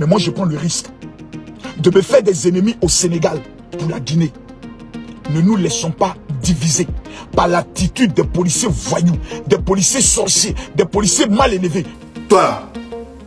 Mais moi, je prends le risque de me faire des ennemis au Sénégal pour la Guinée. Ne nous laissons pas diviser par l'attitude des policiers voyous, des policiers sorciers, des policiers mal élevés. Toi,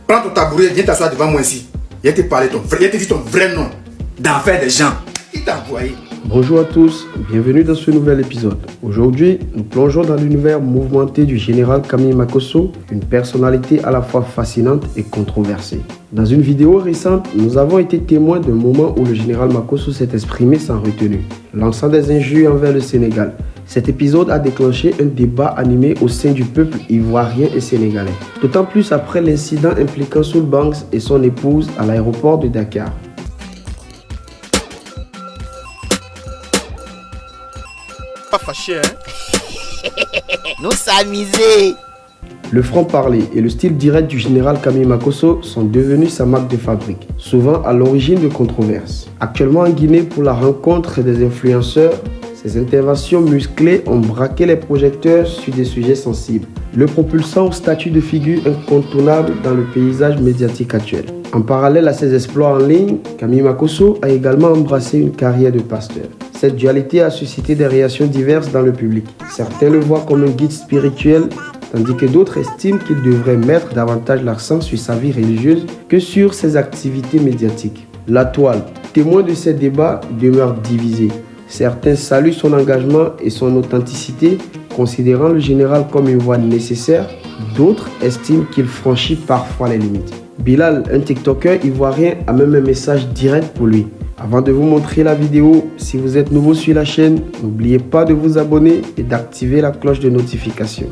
prends ton tabouret et viens t'asseoir devant moi ici. Je te parler je te dis ton vrai nom. D'enfer des gens. Qui t'a envoyé? Bonjour à tous, bienvenue dans ce nouvel épisode. Aujourd'hui, nous plongeons dans l'univers mouvementé du général Camille Makosso, une personnalité à la fois fascinante et controversée. Dans une vidéo récente, nous avons été témoins d'un moment où le général Makosso s'est exprimé sans retenue, lançant des injures envers le Sénégal. Cet épisode a déclenché un débat animé au sein du peuple ivoirien et sénégalais, d'autant plus après l'incident impliquant Soul Banks et son épouse à l'aéroport de Dakar. Pas fâché, hein? Nous s'amuser. Le franc-parler et le style direct du général Camille Makosso sont devenus sa marque de fabrique, souvent à l'origine de controverses. Actuellement en Guinée pour la rencontre des influenceurs, ses interventions musclées ont braqué les projecteurs sur des sujets sensibles, le propulsant au statut de figure incontournable dans le paysage médiatique actuel. En parallèle à ses exploits en ligne, Camille Makosso a également embrassé une carrière de pasteur. Cette dualité a suscité des réactions diverses dans le public. Certains le voient comme un guide spirituel, tandis que d'autres estiment qu'il devrait mettre davantage l'accent sur sa vie religieuse que sur ses activités médiatiques. La toile, témoin de ces débats, demeure divisée. Certains saluent son engagement et son authenticité, considérant le général comme une voie nécessaire. D'autres estiment qu'il franchit parfois les limites. Bilal, un TikToker ivoirien, a même un message direct pour lui. Avant de vous montrer la vidéo, si vous êtes nouveau sur la chaîne, n'oubliez pas de vous abonner et d'activer la cloche de notification.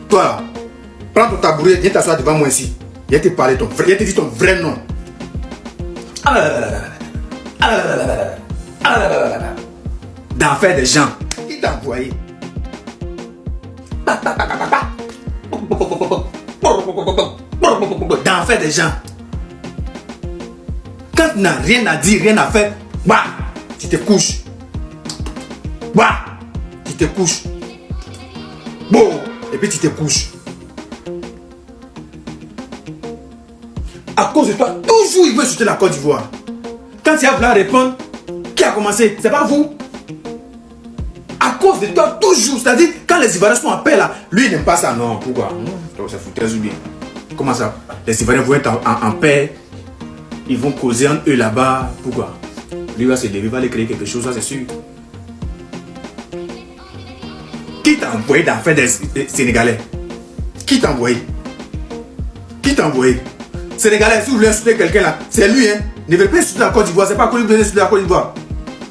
Toi, prends ton tabouret et viens t'asseoir devant moi ici. Je te parler je te dis ton vrai nom. D'enfer des gens. Qui t'a envoyé? D'enfer des gens. Quand tu n'as rien à dire, rien à faire, bah, tu te couches. Bah, tu te couches. Bon, et puis tu te couches. À cause de toi, toujours il veut sauter la Côte d'Ivoire. Quand tu as voulu répondre, qui a commencé? C'est pas vous. À cause de toi, toujours. C'est-à-dire, quand les Ivoiriens sont en paix là, lui il n'aime pas ça. Non, pourquoi? C'est foutaise ou bien. Comment ça? Les Ivoiriens vont être en paix. Ils vont causer en eux là-bas. Pourquoi? Lui va se lever, il va aller créer quelque chose, ça c'est sûr. Qui t'a envoyé dans l'affaire des Sénégalais? Qui t'a envoyé? Qui t'a envoyé? Sénégalais, si vous voulez insulter quelqu'un là, c'est lui, hein. Ne veut pas insulter la Côte d'Ivoire, c'est pas qu'on lui veut insulter la Côte d'Ivoire.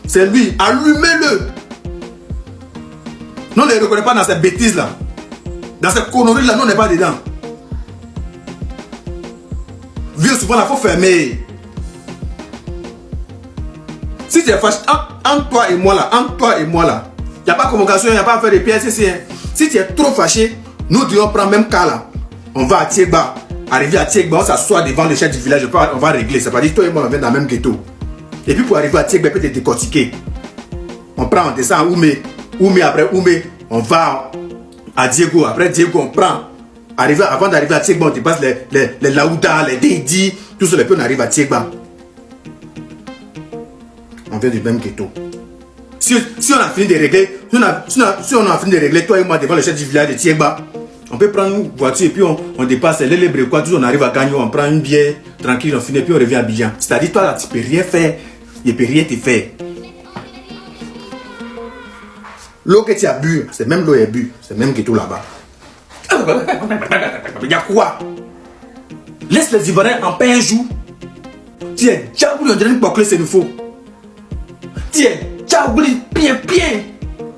C'est lui, allumez-le. Non, on ne le reconnaît pas dans ces bêtises là. Dans ces conneries là, non, on n'est pas dedans. Vieux, souvent là, il faut fermer. Si tu es fâché, entre toi et moi là, il n'y a pas de convocation, il n'y a pas à faire de PSC. Hein. Si tu es trop fâché, nous devons prendre même cas là. On va à Tiegba. Arriver à Tiegba, on s'assoit devant le chef du village, on va régler. Ça veut dire que toi et moi on vient dans le même ghetto. Et puis pour arriver à Tiegba, peut-être décortiquer. On prend, on descend à Oumé, après Oumé, on va à Diego. Après Diego, on prend. Avant d'arriver à Tiegba, on dépasse les Laouda, les Deidi, tout ça, puis on arrive à Tiegba. On vient du même ghetto. Si on a fini de régler, si on a fini de régler, toi et moi devant le chef du village de Tiegba, on peut prendre une voiture et puis on dépasse les bréquois, on arrive à Gagnon, on prend une bière, tranquille, on finit et puis on revient à Abidjan. C'est-à-dire, toi là, tu peux rien faire, il ne peut rien te faire. L'eau que tu as bu, c'est même l'eau est bu, c'est même ghetto là-bas. Il y a quoi? Laisse les Ivoiriens en paix un jour. Tu es diaboulé, on dirait une boucle, c'est une faux. Tu es diaboulé, bien.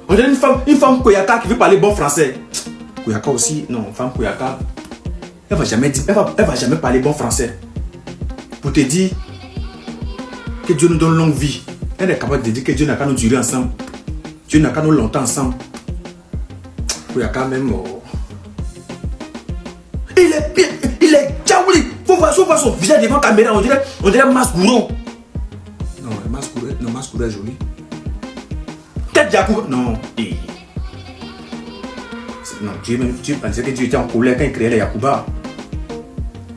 On dirait une femme Koyaka qui veut parler bon français. Koyaka aussi, non, femme Koyaka. Elle va jamais parler bon français. Pour te dire que Dieu nous donne longue vie. Elle est capable de dire que Dieu n'a qu'à nous durer ensemble. Dieu n'a qu'à nous longtemps ensemble. Koyaka même. Il est bien, il est diaboulé. Faut voir son visage devant la caméra, on dirait Masgouro. Non, Masgouro est joli. Tête Yakuba. Non. Non, Dieu pensait que Dieu était en colère quand il créait les Yakuba.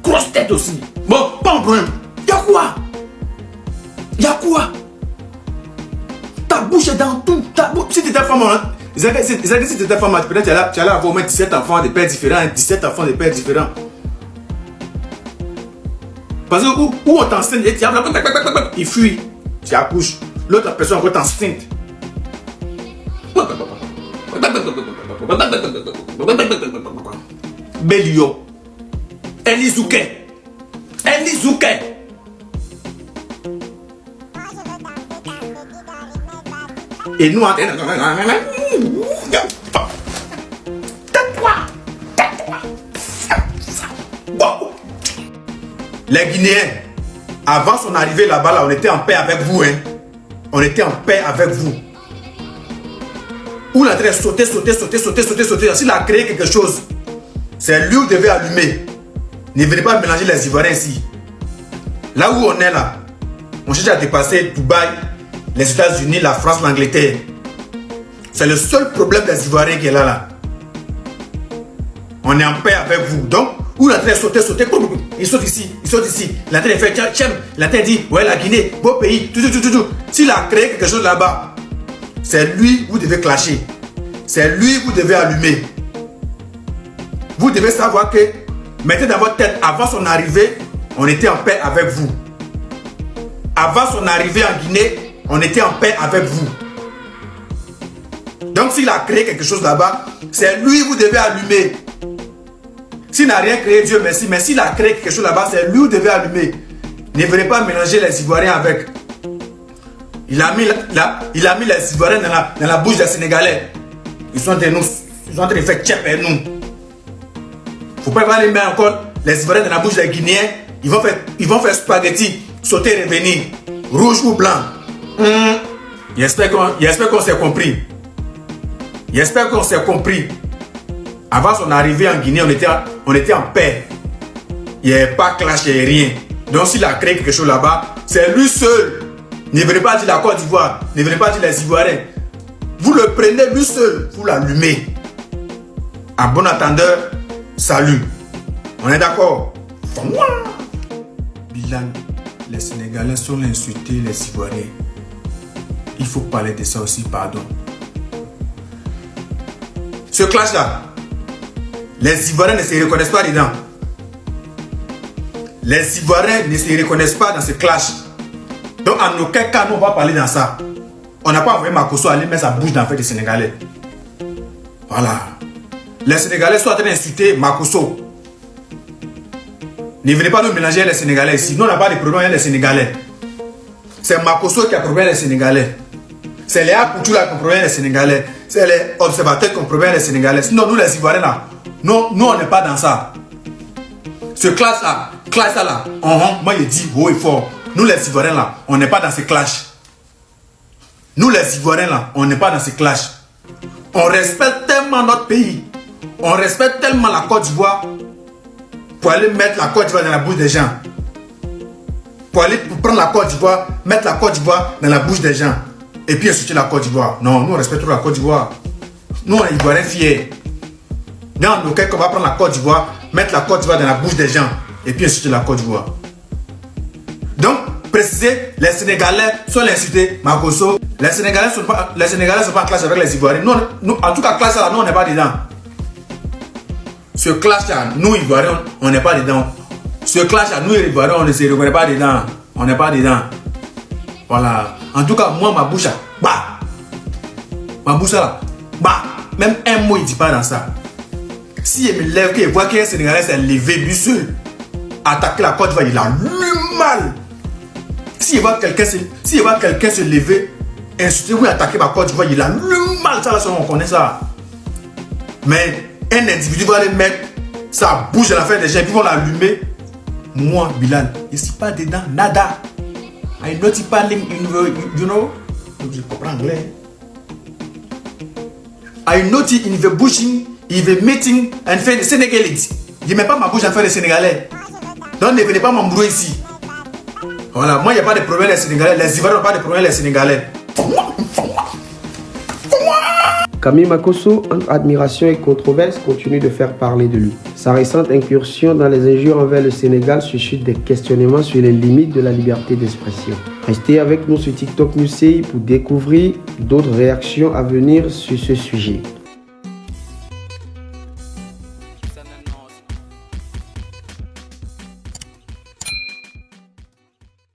Grosse tête aussi. Bon, un problème? Y'a quoi? Y'a quoi? Ta bouche est dans tout. Si tu étais femme, si tu étais femme, peut-être tu allais avoir au moins 17 enfants de pères différents, 17 enfants de pères différents. Parce que où on t'enseigne, il fuit, tu accouches. L'autre personne encore t'enseigne. Belio. Elizouke. Et nous, tais-toi. Les Guinéens, avant son arrivée là-bas, là, on était en paix avec vous. Hein. On était en paix avec vous. Où on a train de sauter. S'il a créé quelque chose, c'est lui où devait allumer. Ne venez pas mélanger les Ivoiriens ici. Là où on est là, on cherche à dépasser Dubaï, les États-Unis, la France, l'Angleterre. C'est le seul problème des Ivoiriens qui est là. On est en paix avec vous. Donc, où il est en train de sauter. Il saute ici. Il est en train de faire tchem. Il est en train de dire, ouais, la Guinée, beau pays, tout. S'il a créé quelque chose là-bas, c'est lui vous devez clasher. C'est lui vous devez allumer. Vous devez savoir que, mettez dans votre tête, avant son arrivée, on était en paix avec vous. Avant son arrivée en Guinée, on était en paix avec vous. Donc s'il a créé quelque chose là-bas, c'est lui vous devez allumer. S'il n'a rien créé, Dieu merci, mais s'il a créé quelque chose là-bas, c'est lui vous devez allumer. Ne venez pas mélanger les Ivoiriens avec. Il a mis les Ivoiriens dans la bouche des Sénégalais. Ils sont en train de faire tchèp et nous. Faut pas aller mettre encore les Ivoiriens dans la bouche des Guinéens. Ils vont faire spaghetti, sauter, revenir. Rouge ou blanc. J'espère qu'on s'est compris. Avant son arrivée en Guinée, on était en paix. Il n'y avait pas clash, il n'y avait rien. Donc s'il a créé quelque chose là-bas, c'est lui seul. Ne venez pas dire la Côte d'Ivoire. Ne venez pas dire les Ivoiriens. Vous le prenez lui seul, vous l'allumez. À bon attendeur, salut. On est d'accord? Bilal, les Sénégalais sont insultés, les Ivoiriens. Il faut parler de ça aussi, pardon. Ce clash-là, les Ivoiriens ne se reconnaissent pas dedans. Les Ivoiriens ne se reconnaissent pas dans ce clash. Donc en aucun cas, nous on va parler dans ça. On n'a pas envoyé Makosso aller mettre sa bouche dans le fait des Sénégalais. Voilà. Les Sénégalais sont en train d'insulter Makosso. Ne venez pas nous mélanger les Sénégalais ici. Nous on n'a pas de problème avec les Sénégalais. C'est Makosso qui a problème avec les Sénégalais. C'est les Akoutou qui ont problème avec les Sénégalais. C'est les observateurs qui ont problème avec les Sénégalais. Sinon nous les Ivoiriens là, nous on n'est pas dans ça. Ce clash là, moi je dis haut et fort. Nous les Ivoiriens là, on n'est pas dans ce clash. Nous les Ivoiriens là, on n'est pas dans ce clash. On respecte tellement notre pays. On respecte tellement la Côte d'Ivoire pour aller mettre la Côte d'Ivoire dans la bouche des gens. Pour prendre la Côte d'Ivoire, mettre la Côte d'Ivoire dans la bouche des gens. Et puis insulter la Côte d'Ivoire. Non, nous on respecte trop la Côte d'Ivoire. Nous on est Ivoiriens fiers. Dans nos cas, on va prendre la Côte d'Ivoire, mettre la Côte d'Ivoire dans la bouche des gens. Et puis insulter la Côte d'Ivoire. Donc, préciser, les Sénégalais sont insultés, Makosso. Les Sénégalais ne sont pas en clash avec les Ivoiriens. Nous, en tout cas, clash là, nous on n'est pas dedans. Ce clash là, nous Ivoiriens, on n'est pas dedans. Ce clash là, nous Ivoiriens, on ne se reconnaît pas dedans. On n'est pas dedans. Voilà. En tout cas, moi, ma bouche là, bah. Ma bouche là, bah. Même un mot, il ne dit pas dans ça. Si il me lève, qu'il voit qu'un Sénégalais s'est levé lui seul, attaquer la Côte d'Ivoire, il a lui mal. S'il voit quelqu'un se lever, insulter ou attaquer ma Côte d'Ivoire, il a lui mal. Ça, là, on connaît ça. Mais un individu va aller mettre sa bouche dans l'affaire des gens et puis vont l'allumer. Moi, Bilal, je ne suis pas dedans, nada. I not speaking, you know. Je comprends anglais. I not in the bushing, in the meeting, and fait des Sénégalais. Je ne mets pas ma bouche à faire des Sénégalais. Donc ne venez pas m'embrouiller ici. Voilà, moi il n'y a pas de problème les Sénégalais. Les Ivoiriens n'ont pas de problème les Sénégalais. Camille Makosso, entre admiration et controverse, continue de faire parler de lui. Sa récente incursion dans les injures envers le Sénégal suscite des questionnements sur les limites de la liberté d'expression. Restez avec nous sur TikTok News CI pour découvrir d'autres réactions à venir sur ce sujet.